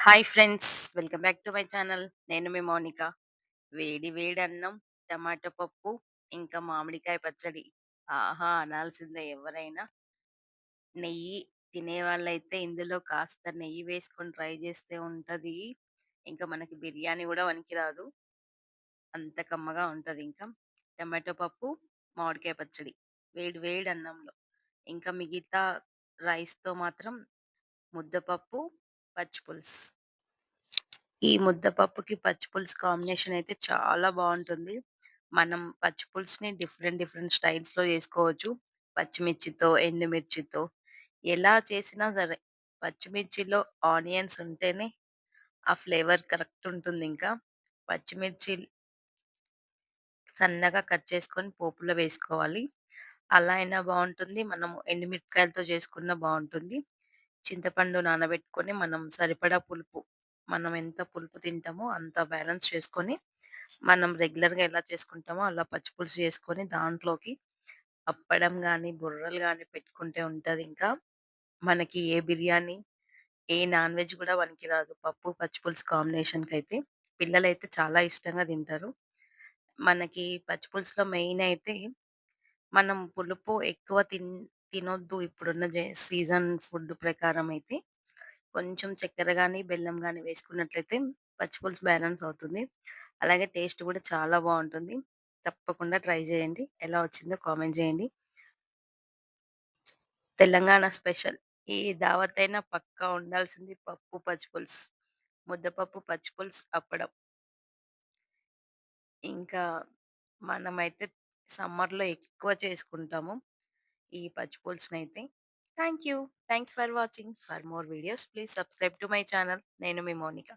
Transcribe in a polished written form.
Hi friends. Welcome back to my channel. నేను మీ మౌనిక. వేడి వేడి అన్నం, టమాటో పప్పు, ఇంకా మామిడికాయ పచ్చడి. ఆహా! అనాల్సిందే ఎవరైనా. నెయ్యి తినేవాళ్ళైతే ఇందులో కాస్త నెయ్యి వేసుకొని ట్రై చేస్తే ఉంటది. ఇంకా మనకి బిర్యానీ గూడా పనికిరాదు. అంత కమ్మగా ఉంటదింకా. టమాటో పప్పు, మామిడికాయ పచ్చడి. వేడి వేడి అన్నంలో. ఇంకా మిగతా రైస్‌తో మాత్రం ముద్దపప్పు, పచ్చి పులుసు. ఈ ముద్దపప్పుకి పచ్చి పులుసు కాంబినేషన్ అయితే చాలా బావుంటుంది. మనం పచ్చి పులుసుని డిఫరెంట్ డిఫరెంట్ స్టైల్స్‌లో చేసుకోవచ్చు. పచ్చిమిర్చితో, ఎండుమిర్చితో ఎలా చేసినా సరే పచ్చిమిర్చిలో ఆనియన్స్ ఉంటేనే ఆ ఫ్లేవర్ కరెక్ట్ ఉంటుందింకా. పచ్చిమిర్చి సన్నగా కట్ చేసుకొని పోపులో వేసుకోవాలి. అలా అయినా బావుంటుంది. మనము ఎండుమిరపకాయలతో చేసుకున్నా బావుంటుంది. చింతపండు నానబెట్టుకొని మనం సరిపడా పులుపు, మనం ఎంత పులుపు తింటామో అంత బ్యాలెన్స్ చేసుకొని, మనం రెగ్యులర్‌గా ఎలా చేసుకుంటామో అలా పచ్చి పులుసు చేసుకొని దాంట్లోకి అప్పడం గాని, బుర్రలు గాని పెట్టుకుంటే ఉంటదింకా. మనకి ఏ బిర్యానీ, ఏ నాన్ వెజ్ గూడా పనికిరాదు. పప్పు, పచ్చి పులుసు కాంబినేషన్‌కైతే. పిల్లలైతే చాలా ఇష్టంగా తింటారు. మనకి పచ్చి పులుసులో మెయిన్ అయితే మనం పులుపు ఎక్కువ తినొద్దు ఇప్పుడున్న సీజన్ ఫుడ్ ప్రకారం అయితే. కొంచెం చక్కెర గాని, బెల్లం గాని వేసుకున్నట్లయితే పచ్చి పులుసు బ్యాలెన్స్ అవుతుంది. అలాగే టేస్ట్ కూడా చాలా బావుంటుంది. తప్పకుండా ట్రై చేయండి. ఎలా వచ్చిందో కామెంట్ చేయండి. తెలంగాణ స్పెషల్. ఏ దావత్ అయినా పక్కా ఉండాల్సింది పప్పు, పచ్చి పులుసు. ముద్దపప్పు, పచ్చి పులుసు, అప్పడం. ఇంకా మనమైతే సమ్మర్‌లో ఎక్కువ చేసుకుంటాము. ఈ పచ్చి పులుసునైతే. Thank you. Thanks for watching. For more videos please subscribe to my channel. నేను మీ మౌనిక.